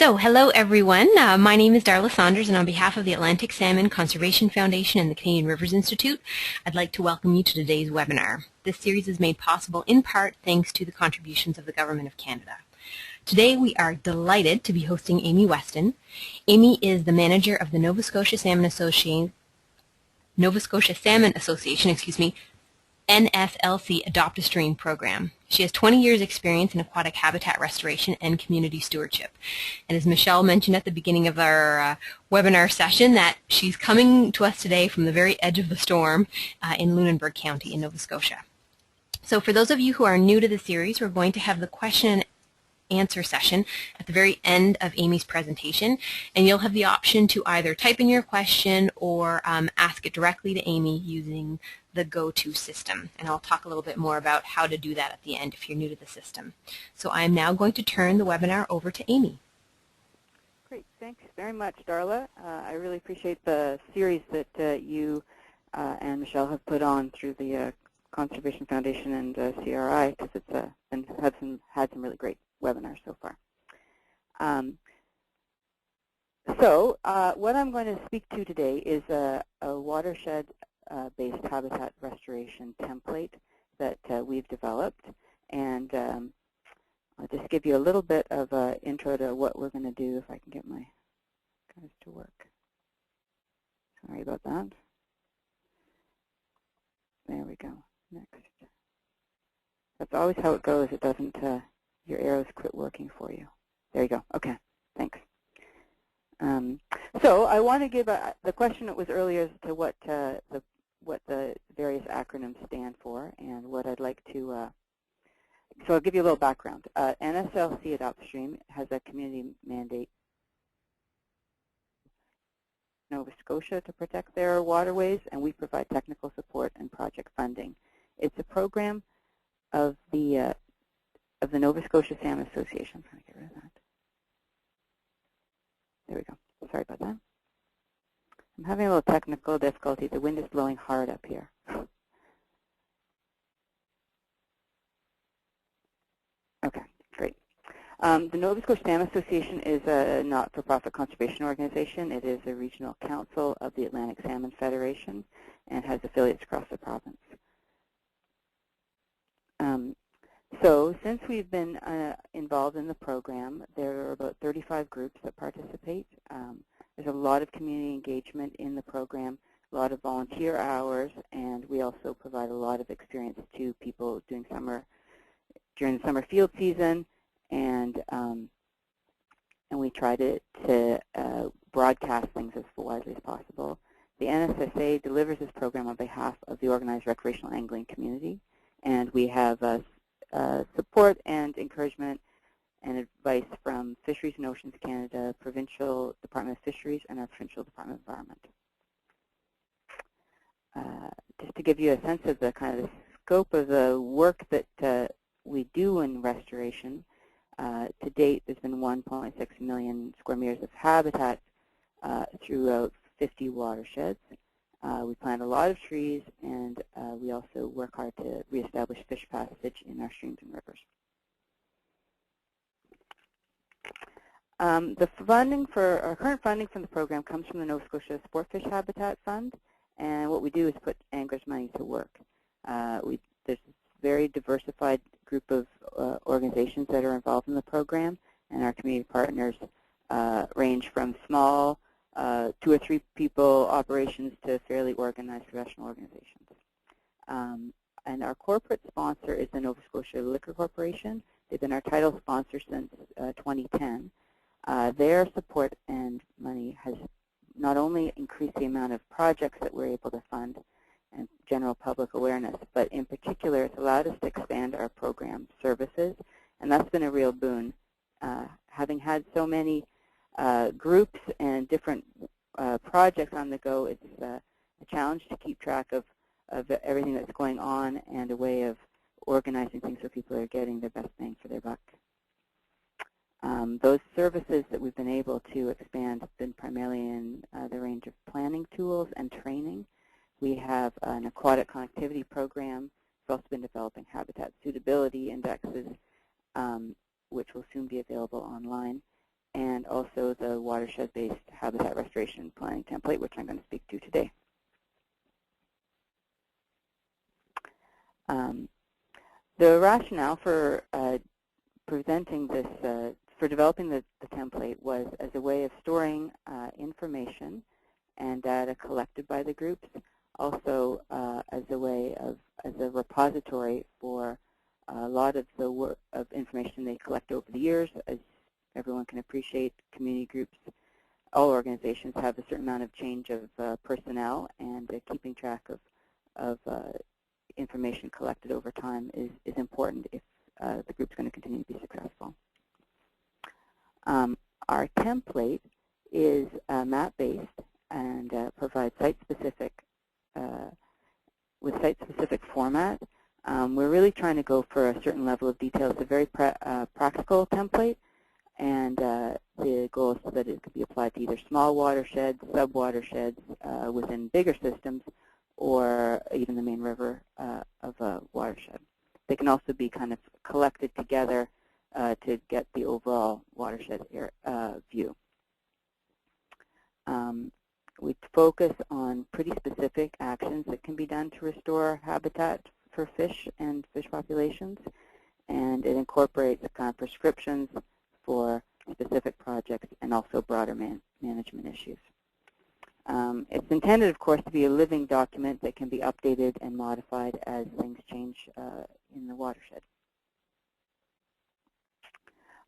So, hello everyone. My name is Darla Saunders, and on behalf of the Atlantic Salmon Conservation Foundation and the Canadian Rivers Institute, I'd like to welcome you to today's webinar. This series is made possible in part thanks to the contributions of the Government of Canada. Today we are delighted to be hosting Amy Weston. Amy is the manager of the Nova Scotia Salmon Association, NSLC Adopt-A-Stream program. She has 20 years experience in aquatic habitat restoration and community stewardship. And as Michelle mentioned at the beginning of our webinar session, that she's coming to us today from the very edge of the storm in Lunenburg County in Nova Scotia. So for those of you who are new to the series, we're going to have the question and answer session at the very end of Amy's presentation, and you'll have the option to either type in your question or ask it directly to Amy using the GoTo system, and I'll talk a little bit more about how to do that at the end if you're new to the system. So I am now going to turn the webinar over to Amy. Great, thanks very much, Darla. I really appreciate the series that you and Michelle have put on through the Conservation Foundation and CRI, because it's had some really great webinars so far. What I'm going to speak to today is a watershed-based habitat restoration template that we've developed, and I'll just give you a little bit of an intro to what we're going to do if I can get my guys to work. Sorry about that. There we go. Next. That's always how it goes. It doesn't, your arrows quit working for you. There you go. Okay, thanks. So I want to give the question that was earlier as to what the various acronyms stand for, and what I'd like to, so I'll give you a little background. NSLC Adopt-A-Stream has a community mandate in Nova Scotia to protect their waterways, and we provide technical support and project funding. It's a program of the Nova Scotia Salmon Association. I'm trying to get rid of that. There we go. Sorry about that. I'm having a little technical difficulty. The wind is blowing hard up here. Okay, great. The Nova Scotia Salmon Association is a not-for-profit conservation organization. It is a regional council of the Atlantic Salmon Federation and has affiliates across the province. So since we've been involved in the program, there are about 35 groups that participate. There's a lot of community engagement in the program, a lot of volunteer hours, and we also provide a lot of experience to people during the summer field season, and we try to broadcast things as widely as possible. The NSSA delivers this program on behalf of the organized recreational angling community, and we have support and encouragement and advice from Fisheries and Oceans Canada, Provincial Department of Fisheries, and our Provincial Department of Environment. Just to give you a sense of the kind of the scope of the work that we do in restoration, to date there's been 1.6 million square meters of habitat throughout 50 watersheds. We plant a lot of trees, and we also work hard to reestablish fish passage in our streams and rivers. The funding for our current funding from the program comes from the Nova Scotia Sportfish Habitat Fund, and what we do is put anglers' money to work. There's a very diversified group of organizations that are involved in the program, and our community partners range from small 2 or 3 people operations to fairly organized professional organizations. And our corporate sponsor is the Nova Scotia Liquor Corporation. They've been our title sponsor since 2010. Their support and money has not only increased the amount of projects that we're able to fund and general public awareness, but in particular it's allowed us to expand our program services, and that's been a real boon. Having had so many groups and different projects on the go, it's a challenge to keep track of everything that's going on, and a way of organizing things so people are getting the best bang for their buck. Those services that we've been able to expand have been primarily in the range of planning tools and training. We have an aquatic connectivity program. We've also been developing habitat suitability indexes, which will soon be available online. and also the watershed-based habitat restoration planning template, which I'm going to speak to today. The rationale for presenting this, for developing the template was as a way of storing information and data collected by the groups, also as a way of, as a repository for a lot of the work of information they collect over the years. As everyone can appreciate, community groups, all organizations have a certain amount of change of personnel, and keeping track of information collected over time is important if the group's going to continue to be successful. Our template is map-based and provides site-specific, with site-specific format. We're really trying to go for a certain level of detail. It's a very practical template, and the goal is so that it could be applied to either small watersheds, sub-watersheds within bigger systems, or even the main river of a watershed. They can also be kind of collected together to get the overall watershed view. We focus on pretty specific actions that can be done to restore habitat for fish and fish populations, and it incorporates kind of prescriptions for specific projects and also broader management issues. It's intended, of course, to be a living document that can be updated and modified as things change in the watershed.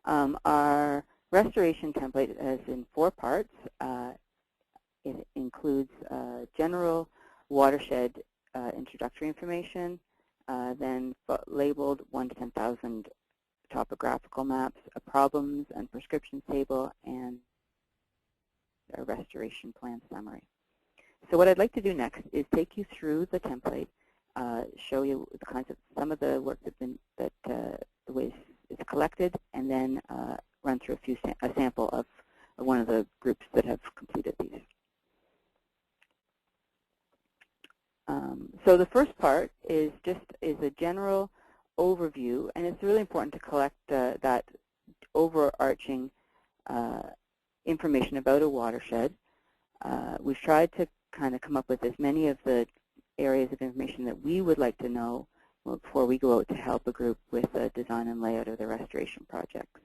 Our restoration template is in 4 parts. It includes general watershed introductory information, then labeled 1 to 10,000 topographical maps, a problems and prescriptions table, and a restoration plan summary. So what I'd like to do next is take you through the template, show you the kinds of some of the work the ways it's collected, and then run through a sample of one of the groups that have completed these. So the first part is a general overview, and it's really important to collect that overarching information about a watershed. We've tried to kind of come up with as many of the areas of information that we would like to know before we go out to help a group with the design and layout of the restoration projects.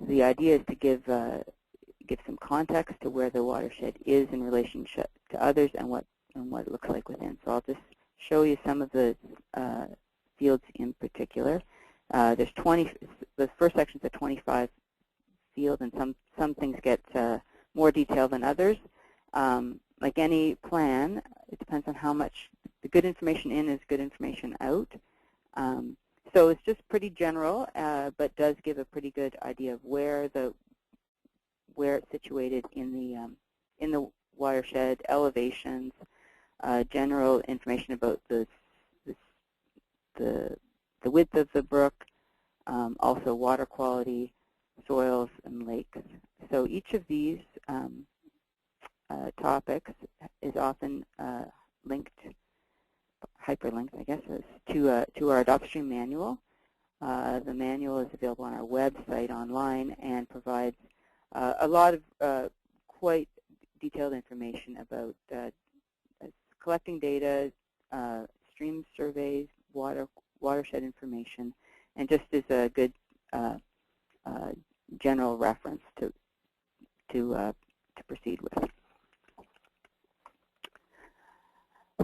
The idea is to give some context to where the watershed is in relationship to others and what it looks like within. So I'll just show you some of the fields in particular. There's 20. The first section is a 25 field, and some things get more detail than others. Like any plan, it depends on how much the good information in is good information out. So it's just pretty general, but does give a pretty good idea of where it's situated in the watershed, elevations, general information about the width of the brook, also water quality, soils, and lakes. So each of these topics is often linked, hyperlinked, I guess, to our AdoptStream manual. The manual is available on our website online and provides a lot of quite detailed information about collecting data, stream surveys, watershed information, and just as a good general reference to proceed with.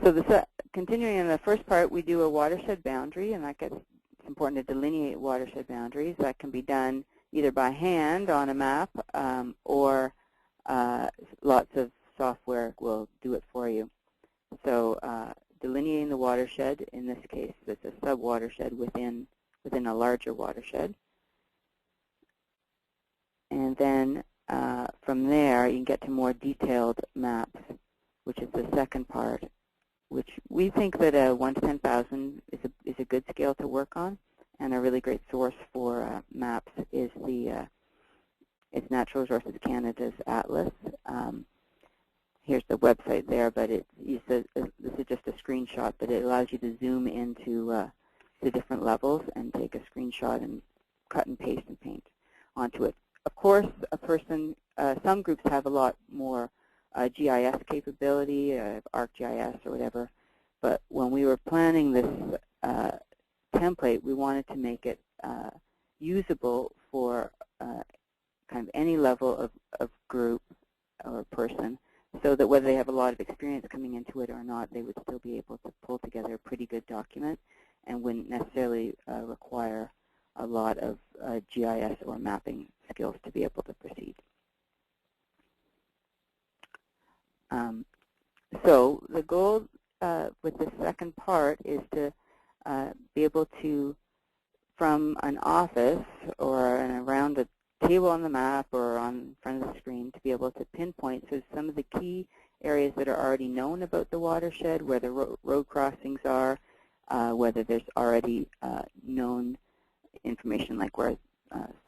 So continuing in the first part, we do a watershed boundary, and it's important to delineate watershed boundaries. That can be done either by hand on a map or lots of software will do it for you. So delineating the watershed, in this case, it's a sub-watershed within a larger watershed. And then from there, you can get to more detailed maps, which is the second part, which we think that 1 to 10,000 is a good scale to work on, and a really great source for maps is it's Natural Resources Canada's Atlas. Here's the website there, but this is just a screenshot, but it allows you to zoom into the different levels and take a screenshot and cut and paste and paint onto it. Of course, some groups have a lot more GIS capability, ArcGIS or whatever, but when we were planning this template, we wanted to make it usable for kind of any level of group or person, so that whether they have a lot of experience coming into it or not, they would still be able to pull together a pretty good document and wouldn't necessarily require a lot of GIS or mapping skills to be able to proceed. So the goal with the second part is to be able to, from an office or around a table on the map or on front of the screen, to be able to pinpoint so some of the key areas that are already known about the watershed, where the road crossings are, whether there's already known information like where,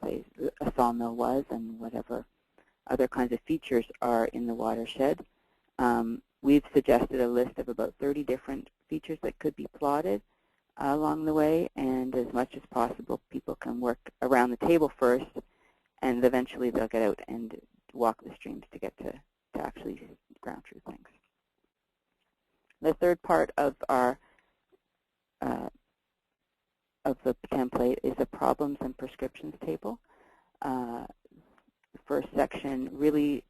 say, a sawmill was and whatever other kinds of features are in the watershed. We've suggested a list of about 30 different features that could be plotted along the way, and as much as possible, people can work around the table first, and eventually they'll get out and walk the streams to get to actually ground truth things. The third part of our of the template is a problems and prescriptions table. The first section really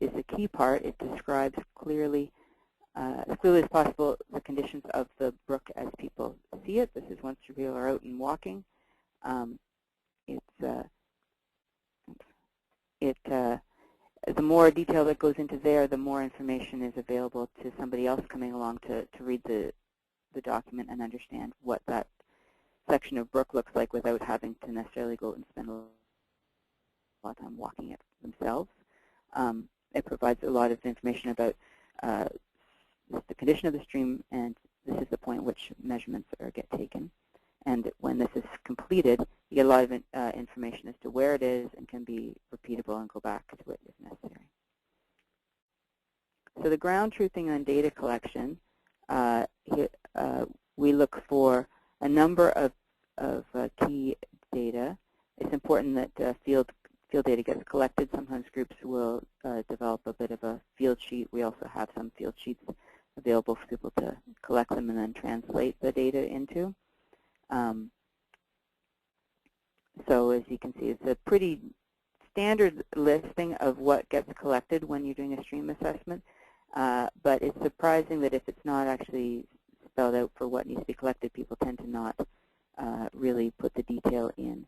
is a key part. It describes clearly, as clearly as possible, the conditions of the brook as people see it. This is once people are out and walking. The more detail that goes into there, the more information is available to somebody else coming along to read the document and understand what that section of brook looks like without having to necessarily go and spend a lot of time walking it themselves. It provides a lot of information about the condition of the stream, and this is the point at which measurements get taken. And when this is completed, you get a lot of information as to where it is and can be repeatable and go back to it if necessary. So the ground truthing and data collection, we look for a number of key data. It's important that field data gets collected. Sometimes groups will develop a bit of a field sheet. We also have some field sheets available for people to collect them and then translate the data into. So as you can see, it's a pretty standard listing of what gets collected when you're doing a stream assessment, but it's surprising that if it's not actually spelled out for what needs to be collected, people tend to not really put the detail in.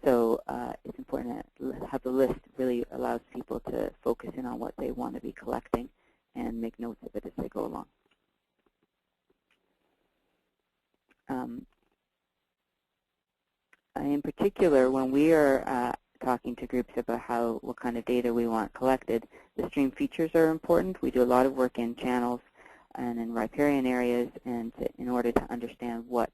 So it's important to have the list really allows people to focus in on what they want to be collecting and make notes of it as they go along. In particular, when we are talking to groups about what kind of data we want collected, the stream features are important. We do a lot of work in channels and in riparian areas, and in order to understand what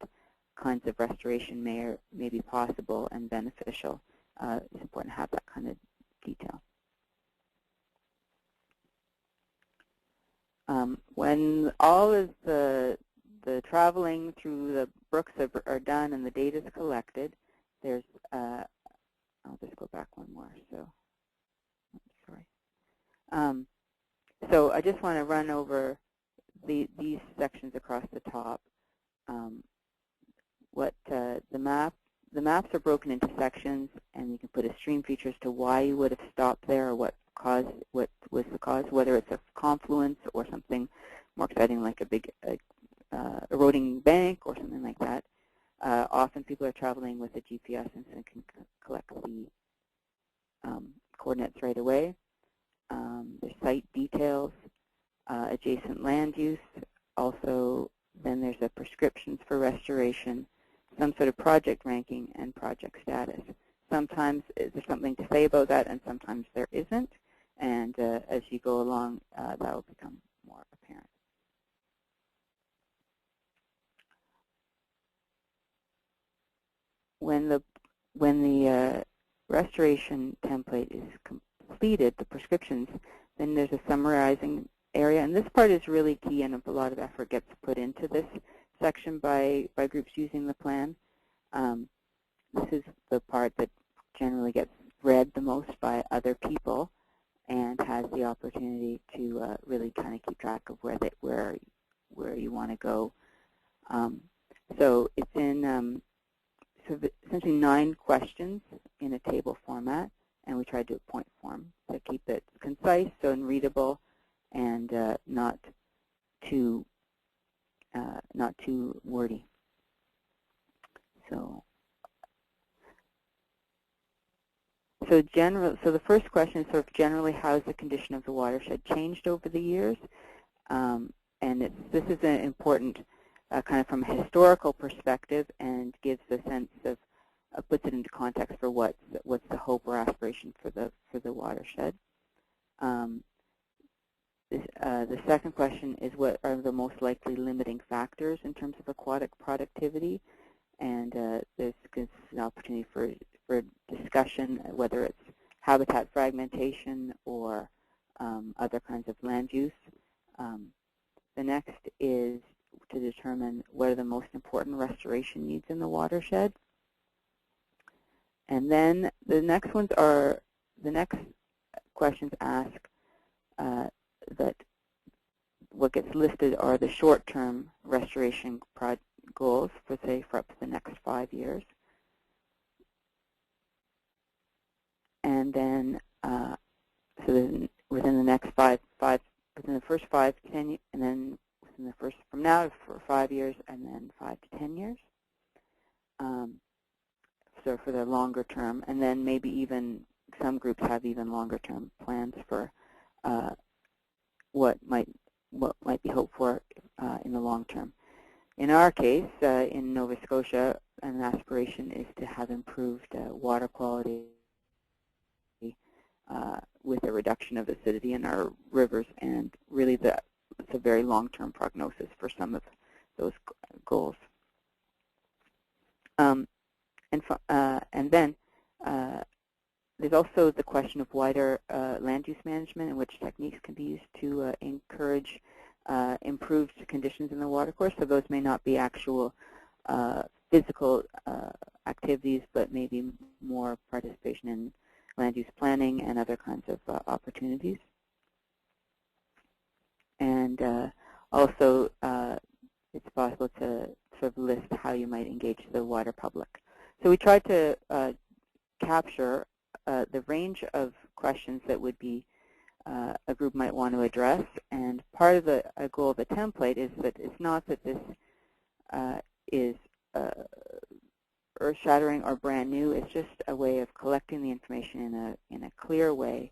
kinds of restoration may be possible and beneficial, it's important to have that kind of detail. When all of the traveling through the brooks are done and the data is collected, there's, I'll just go back one more, so, sorry. So I just want to run over these sections across the top. The maps are broken into sections, and you can put a stream feature as to why you would have stopped there or what was the cause, whether it's a confluence or something more exciting like a big eroding bank or something like that. Often people are traveling with a GPS and so can collect the coordinates right away. There's site details, adjacent land use. Also, then there's a prescriptions for restoration, some sort of project ranking, and project status. Sometimes there's something to say about that, and sometimes there isn't. And as you go along, that will become more apparent. When the restoration template is completed, the prescriptions, then there's a summarizing area, and this part is really key, and a lot of effort gets put into this section by groups using the plan. this is the part that generally gets read the most by other people and has the opportunity to really kind of keep track of where you want to go. So it's in essentially 9 questions in a table format, and we tried to do a point form to keep it concise, so and readable, and not too wordy. So the first question is sort of generally, how has the condition of the watershed changed over the years? And this is an important kind of from a historical perspective, and gives a sense of puts it into context for what's the hope or aspiration for the watershed. The second question is, what are the most likely limiting factors in terms of aquatic productivity? And there's an opportunity for discussion, whether it's habitat fragmentation or other kinds of land use. The next is to determine what are the most important restoration needs in the watershed. And then the next questions ask that what gets listed are the short-term restoration goals for up to the next 5 years. And then within the next within the first 5 to 10, and then within the first from now for 5 years, and then 5 to 10 years. So for the longer term, and then maybe even some groups have even longer term plans for what might be hoped for in the long term. In our case, in Nova Scotia, an aspiration is to have improved water quality with a reduction of acidity in our rivers, and really it's a very long-term prognosis for some of those goals. And then there's also the question of wider land use management and which techniques can be used to encourage improved conditions in the watercourse. So those may not be actual physical activities, but maybe more participation in land use planning and other kinds of opportunities. And also, it's possible to sort of list how you might engage the wider public. So we tried to capture the range of questions that would be a group might want to address. And part of the goal of the template is that it's not that this is earth-shattering or brand new. It's just a way of collecting the information in a clear way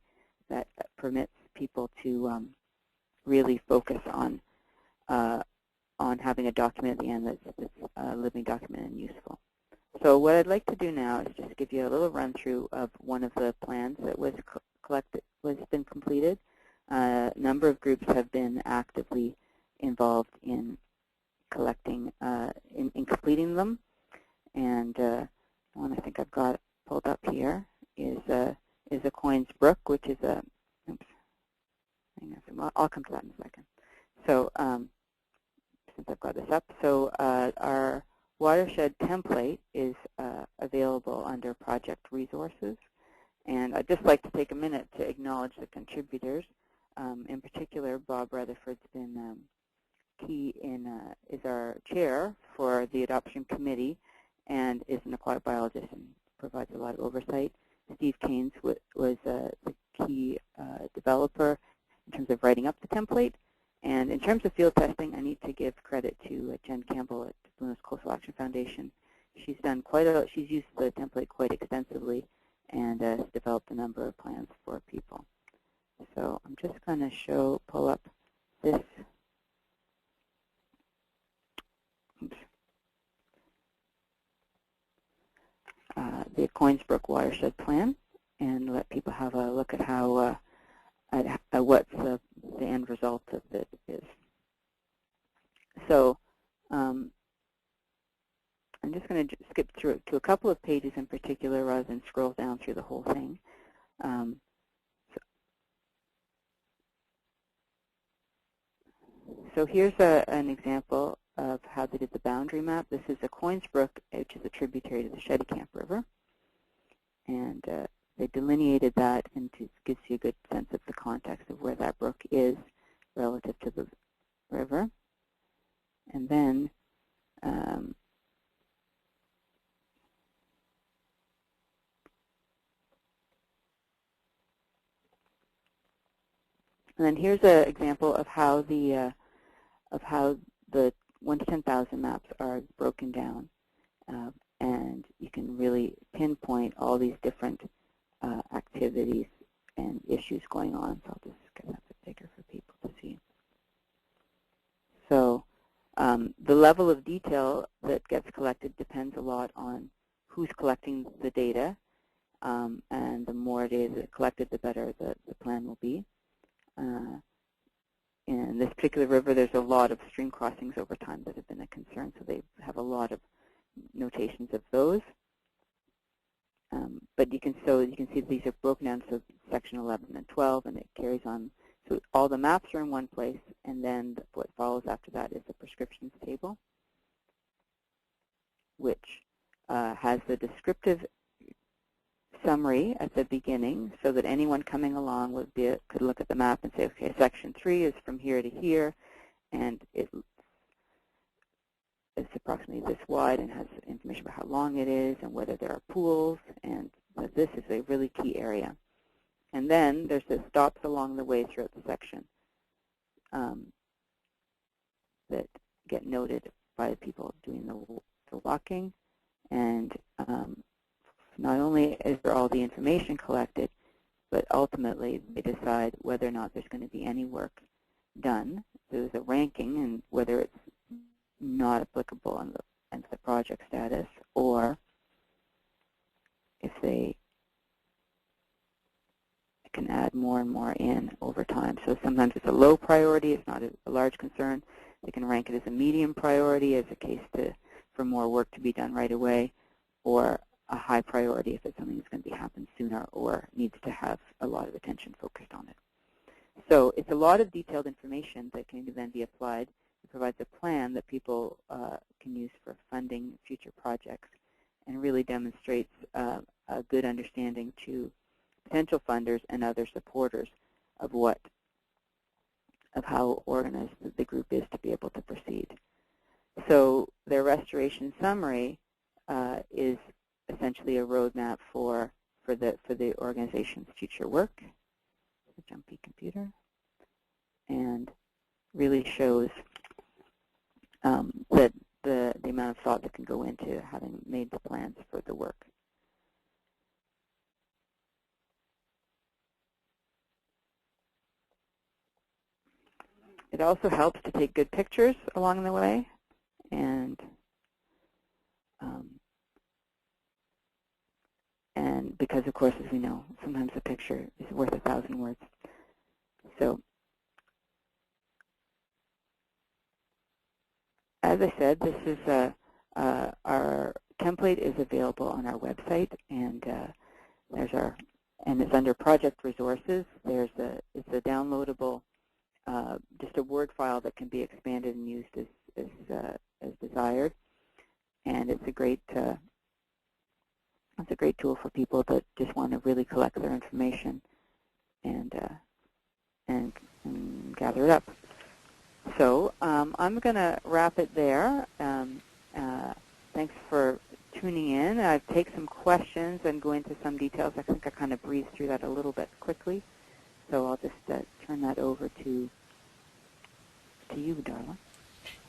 that permits people to really focus on having a document at the end that's a living document and useful. So what I'd like to do now is just give you a little run-through of one of the plans that was been completed. A number of groups have been actively involved in collecting, in completing them. And one I think I've got pulled up here is a Coins Brook, which is a, oops, I'll come to that in a second. So since I've got this up, so our watershed template is available under project resources. And I'd just like to take a minute to acknowledge the contributors. In particular, Bob Rutherford's been key is our chair for the adoption committee and is an aquatic biologist and provides a lot of oversight. Steve Keynes was the key developer in terms of writing up the template. And in terms of field testing, I need to give credit to Jen Campbell at Blue Nose Coastal Action Foundation. She's done she's used the template quite extensively and has developed a number of plans for people. So I'm just going to pull up this. Oops. The Coins Brook Watershed Plan, and let people have a look at how at what the end result of it is. So I'm just going to skip through to a couple of pages in particular rather than scroll down through the whole thing. So here's an example of how they did the boundary map. This is the Coins Brook, which is a tributary to the Shedicamp River. And they delineated that, and it gives you a good sense of the context of where that brook is relative to the river. And then here's an example of how the 1 to 10,000 maps are broken down, and you can really pinpoint all these different activities and issues going on. So I'll just get that a bit bigger for people to see. So the level of detail that gets collected depends a lot on who's collecting the data, and the more data that's collected, the better the plan will be. In this particular river, there's a lot of stream crossings over time that have been a concern, so they have a lot of notations of those. But you can see these are broken down, so section 11 and 12, and it carries on. So all the maps are in one place, and then what follows after that is the prescriptions table, which has the descriptive summary at the beginning, so that anyone coming along could look at the map and say, okay, section 3 is from here to here, and it's approximately this wide and has information about how long it is and whether there are pools, and that this is a really key area. And then there's the stops along the way throughout the section that get noted by the people doing the walking. And not only is there all the information collected, but ultimately they decide whether or not there's going to be any work done. So there's a ranking, and whether it's not applicable on the project status, or if they can add more and more in over time. So sometimes it's a low priority, it's not a large concern. They can rank it as a medium priority as a case for more work to be done right away, or a high priority if it's something that's going to happen sooner or needs to have a lot of attention focused on it. So it's a lot of detailed information that can then be applied. It provides a plan that people can use for funding future projects, and really demonstrates a good understanding to potential funders and other supporters of how organized the group is to be able to proceed. So their restoration summary is essentially a roadmap for the organization's future work. The jumpy computer, and really shows that the amount of thought that can go into having made the plans for the work. It also helps to take good pictures along the way, and because, of course, as we know, sometimes a picture is worth 1,000 words. So, as I said, this is our template is available on our website, and it's under project resources. It's a downloadable, just a Word file that can be expanded and used as desired, and it's a great tool for people that just want to really collect their information and gather it up. So I'm going to wrap it there. Thanks for tuning in. I've taken some questions and go into some details. I think I kind of breezed through that a little bit quickly. So I'll just turn that over to you, Darla.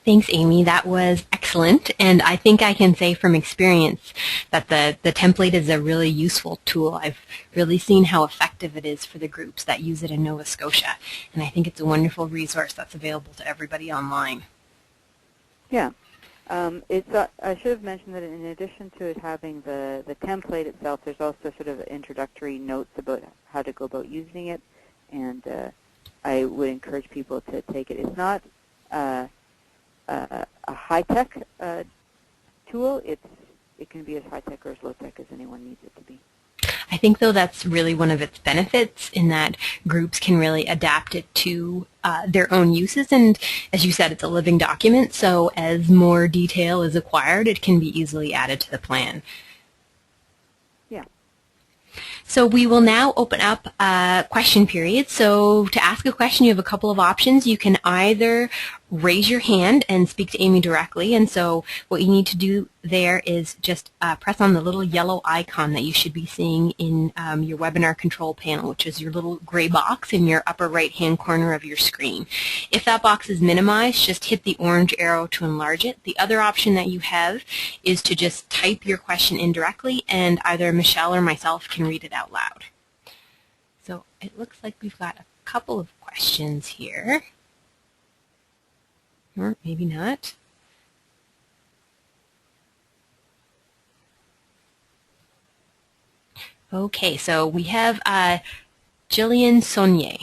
Thanks, Amy. That was excellent, and I think I can say from experience that the template is a really useful tool. I've really seen how effective it is for the groups that use it in Nova Scotia, and I think it's a wonderful resource that's available to everybody online. Yeah. I should have mentioned that in addition to it having the template itself, there's also sort of introductory notes about how to go about using it, and I would encourage people to take it. It's not a high-tech tool. It can be as high-tech or as low-tech as anyone needs it to be. I think, though, that's really one of its benefits in that groups can really adapt it to their own uses. And as you said, it's a living document, so as more detail is acquired, it can be easily added to the plan. Yeah. So we will now open up a question period. So to ask a question, you have a couple of options. You can either raise your hand and speak to Amy directly. And so what you need to do there is just press on the little yellow icon that you should be seeing in your webinar control panel, which is your little gray box in your upper right-hand corner of your screen. If that box is minimized, just hit the orange arrow to enlarge it. The other option that you have is to just type your question in directly, and either Michelle or myself can read it out loud. So it looks like we've got a couple of questions here. Or maybe not. Okay, so we have Jillian Saunier.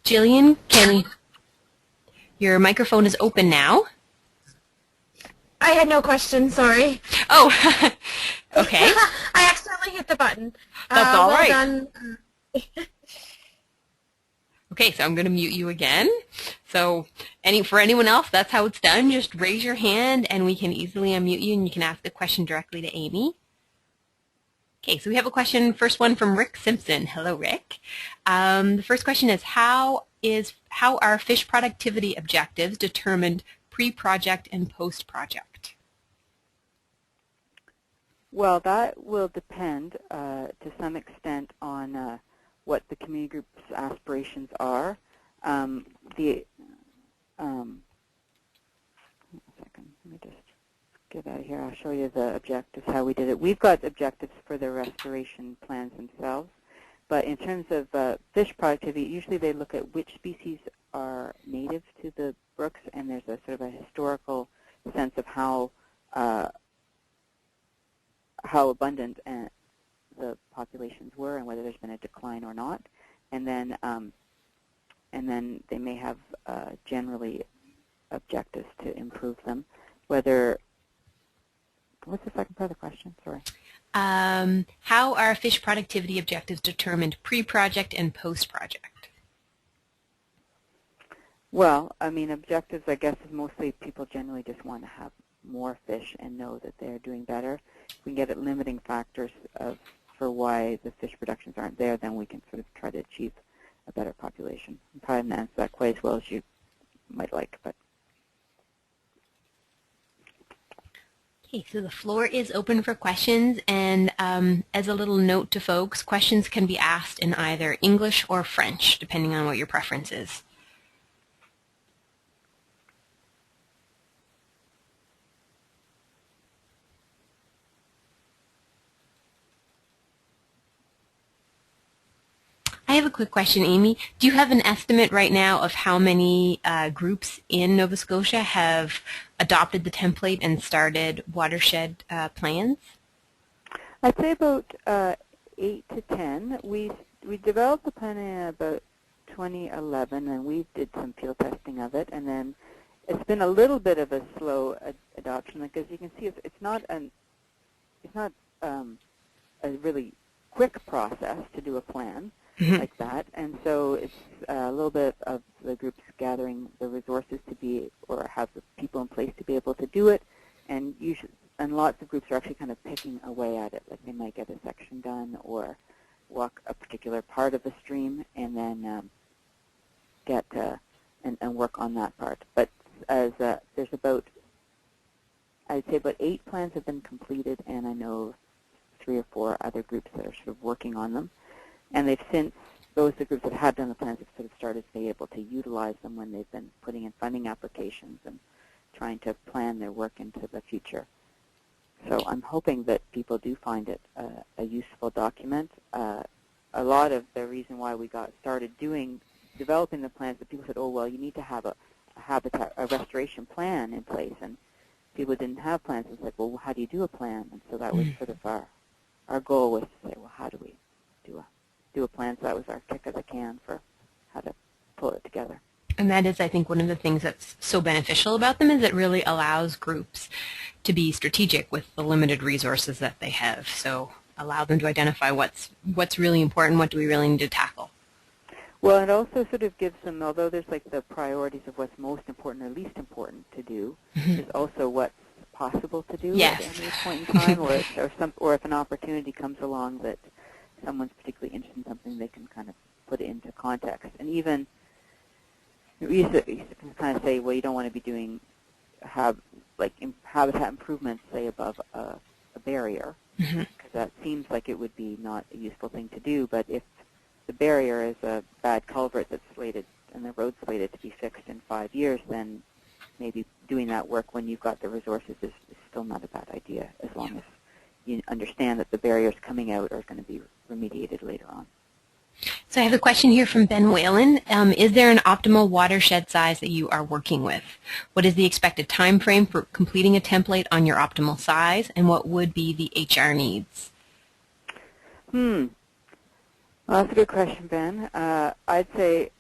Jillian, your microphone is open now. I had no question, sorry. Oh, okay. I accidentally hit the button. That's all well right. Done. Okay, so I'm going to mute you again. So for anyone else, that's how it's done. Just raise your hand and we can easily unmute you and you can ask a question directly to Amy. Okay, so we have a question, first one from Rick Simpson. Hello, Rick. The first question is, how are fish productivity objectives determined pre-project and post-project? Well, that will depend to some extent on what the community group's aspirations are. One second, let me just get out of here. I'll show you the objectives, how we did it. We've got objectives for the restoration plans themselves, but in terms of fish productivity, usually they look at which species are native to the brooks, and there's a sort of a historical sense of how abundant the populations were and whether there's been a decline or not. And then they may have generally objectives to improve them. Whether, what's the second part of the question? Sorry. How are fish productivity objectives determined pre-project and post-project? Well, I mean, objectives, I guess, is mostly people generally just want to have more fish and know that they're doing better. If we can get at limiting factors for why the fish productions aren't there, then we can sort of try to achieve a better population. I probably didn't answer that quite as well as you might like, but. Okay, so the floor is open for questions, and as a little note to folks, questions can be asked in either English or French, depending on what your preference is. I have a quick question, Amy. Do you have an estimate right now of how many groups in Nova Scotia have adopted the template and started watershed plans? I'd say about 8 to 10. We developed the plan in about 2011, and we did some field testing of it. And then it's been a little bit of a slow adoption, because you can see it's not a really quick process to do a plan. Like that, and so it's a little bit of the groups gathering the resources to be, or have the people in place to be able to do it, and lots of groups are actually kind of picking away at it. Like they might get a section done or walk a particular part of the stream, and then get and work on that part. But as there's about, I'd say about 8 plans have been completed, and I know 3 or 4 other groups that are sort of working on them. And they've since, the groups that have done the plans have sort of started to be able to utilize them when they've been putting in funding applications and trying to plan their work into the future. So I'm hoping that people do find it a useful document. A lot of the reason why we got started developing the plans, that people said, oh, well, you need to have a restoration plan in place. And people didn't have plans. It's like, well, how do you do a plan? And so that was sort of our goal, was to say, well, how do we do a plan? So that was our kick of the can for how to pull it together. And that is, I think, one of the things that's so beneficial about them is it really allows groups to be strategic with the limited resources that they have. So allow them to identify what's really important, what do we really need to tackle. Well, it also sort of gives them, although there's like the priorities of what's most important or least important to do, there's also what's possible to do at any point in time, or if an opportunity comes along that someone's particularly interested in something, they can kind of put it into context. And even we used to kind of say, well, you don't want to be doing habitat improvements, say, above a barrier, because that seems like it would be not a useful thing to do. But if the barrier is a bad culvert that's slated and the road's slated to be fixed in 5 years, then maybe doing that work when you've got the resources is still not a bad idea, as long as you understand that the barriers coming out are going to be remediated later on. So I have a question here from Ben Whalen. Is there an optimal watershed size that you are working with? What is the expected time frame for completing a template on your optimal size, and what would be the HR needs? Well, that's a good question, Ben. I'd say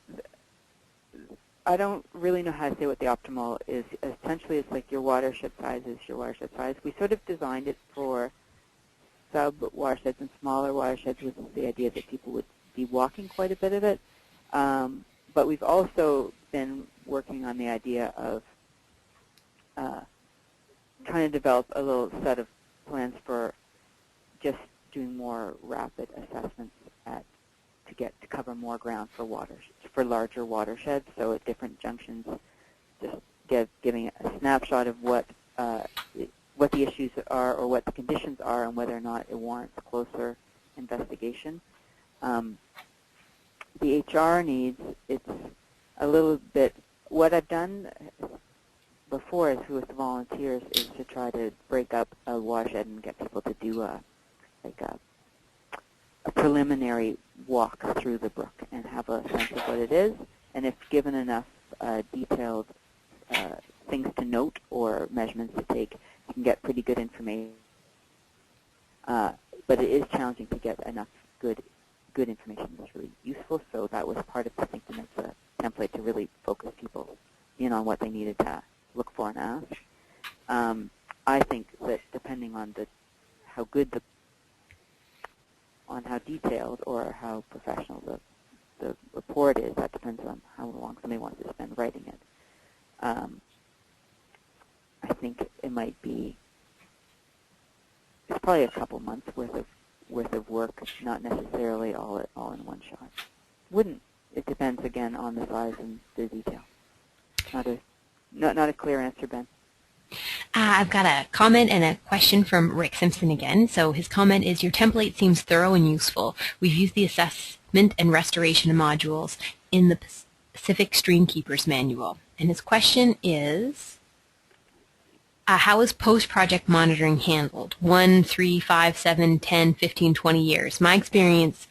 I don't really know how to say what the optimal is. Essentially, it's like your watershed size is your watershed size. We sort of designed it for sub-watersheds and smaller watersheds with the idea that people would be walking quite a bit of it. But we've also been working on the idea of trying to develop a little set of plans for just doing more rapid assessments to cover more ground for larger watersheds. So at different junctions, just giving a snapshot of what the issues are or what the conditions are and whether or not it warrants closer investigation. The HR needs, it's a little bit, what I've done before is with the volunteers is to try to break up a watershed and get people to do a preliminary walk through the brook and have a sense of what it is. And if given enough detailed things to note or measurements to take, you can get pretty good information. But it is challenging to get enough good information that's really useful. So that was part of the thinking of the template, to really focus people in on what they needed to look for and ask. I think that depending on how detailed or how professional the report is, that depends on how long somebody wants to spend writing it. I think it might be, it's probably a couple months worth of work, not necessarily all in one shot. It depends again on the size and the detail. Not a clear answer, Ben. I've got a comment and a question from Rick Simpson again. So his comment is, your template seems thorough and useful. We've used the assessment and restoration modules in the Pacific Streamkeepers Manual. And his question is, how is post-project monitoring handled? 1, 3, 5, 7, 10, 15, 20 years. My experience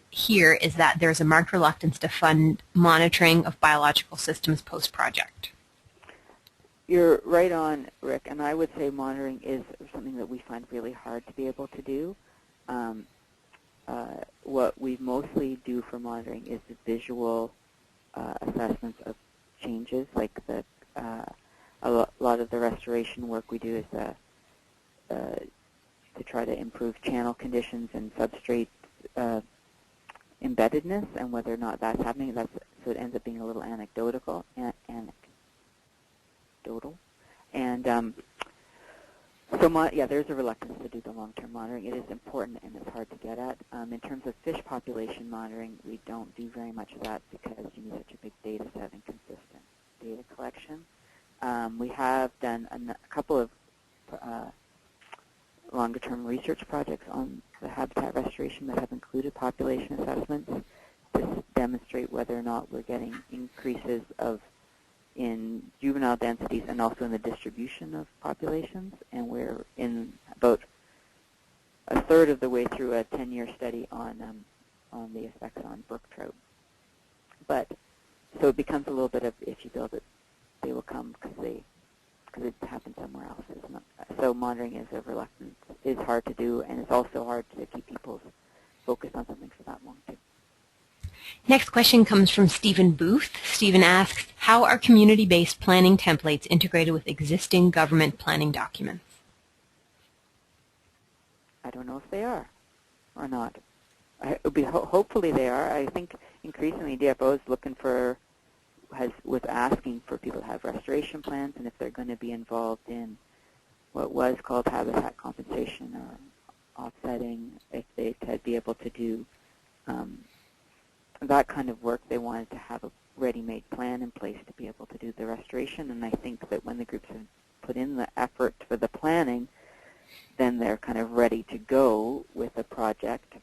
here is that there's a marked reluctance to fund monitoring of biological systems post-project. You're right on, Rick, and I would say monitoring is something that we find really hard to be able to do. What we mostly do for monitoring is the visual assessments of changes, like a lot of the restoration work we do is to try to improve channel conditions and substrate embeddedness, and whether or not that's happening. So it ends up being a little anecdotal. And so there's a reluctance to do the long-term monitoring. It is important and it's hard to get at. In terms of fish population monitoring, we don't do very much of that because you need such a big data set and consistent data collection. We have done a couple of longer-term research projects on the habitat restoration that have included population assessments to demonstrate whether or not we're getting increases in juvenile densities and also in the distribution of populations. And we're in about a third of the way through a 10-year study on the effects on brook trout. So it becomes a little bit of, if you build it, they will come because it happens somewhere else. So monitoring is a reluctance. It's hard to do, and it's also hard to keep people focused on something for that long too. Next question comes from Stephen Booth. Stephen asks, how are community-based planning templates integrated with existing government planning documents? I don't know if they are or not. Hopefully they are. I think increasingly DFO is looking for, was asking for people to have restoration plans, and if they're going to be involved in what was called habitat compensation or offsetting, if they'd be able to do that kind of work, they wanted to have a ready-made plan in place to be able to do the restoration. And I think that when the groups have put in the effort for the planning, then they're kind of ready to go with a project.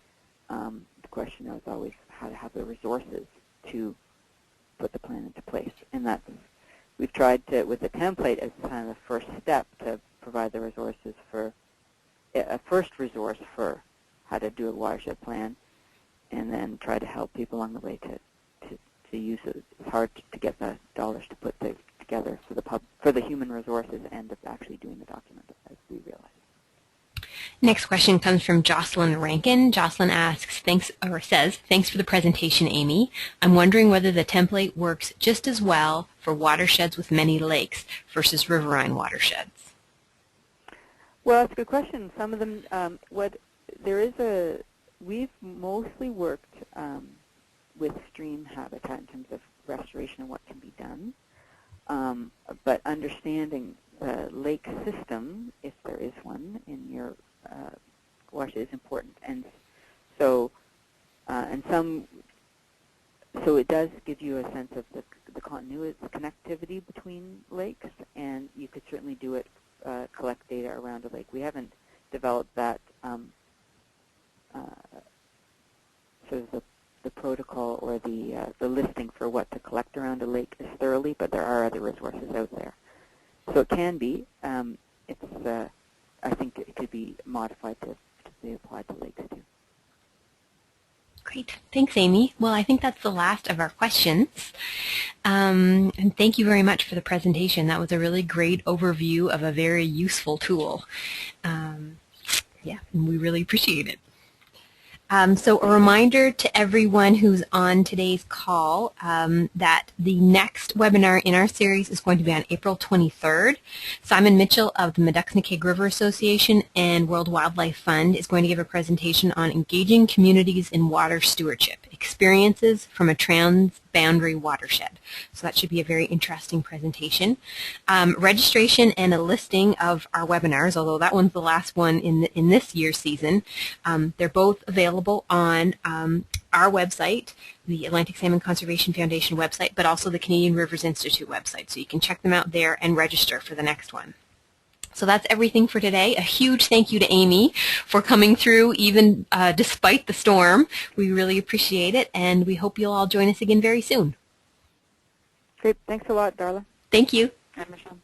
The question is always how to have the resources to put the plan into place. And that's, we've tried to, with the template as kind of the first step, to provide the resources for, a first resource for how to do a watershed plan, and then try to help people along the way to use it. It's hard to get the dollars to put together for the human resources end of actually doing the document, as we realize. Next question comes from Jocelyn Rankin. Jocelyn asks, says, thanks for the presentation, Amy. I'm wondering whether the template works just as well for watersheds with many lakes versus riverine watersheds. Well, that's a good question. Some of them, we've mostly worked with stream habitat in terms of restoration and what can be done. But understanding the lake system, if there is one in your watershed, is important. And so, so it does give you a sense of the continuity, the connectivity between lakes, and you could certainly do it, collect data around a lake. We haven't developed that sort of the protocol or the listing for what to collect around a lake as thoroughly, but there are other resources out there. So it can be. I think it could be modified to be applied to lakes too. Great. Thanks, Amy. Well, I think that's the last of our questions. And thank you very much for the presentation. That was a really great overview of a very useful tool. Yeah, and we really appreciate it. So a reminder to everyone who's on today's call that the next webinar in our series is going to be on April 23rd. Simon Mitchell of the Meduxnequig River Association and World Wildlife Fund is going to give a presentation on engaging communities in water stewardship, experiences from a transboundary watershed. So that should be a very interesting presentation. Registration and a listing of our webinars, although that one's the last one in this year's season, they're both available on our website, the Atlantic Salmon Conservation Foundation website, but also the Canadian Rivers Institute website. So you can check them out there and register for the next one. So that's everything for today. A huge thank you to Amy for coming through even despite the storm. We really appreciate it, and we hope you'll all join us again very soon. Great. Thanks a lot, Darla. Thank you. And Michelle.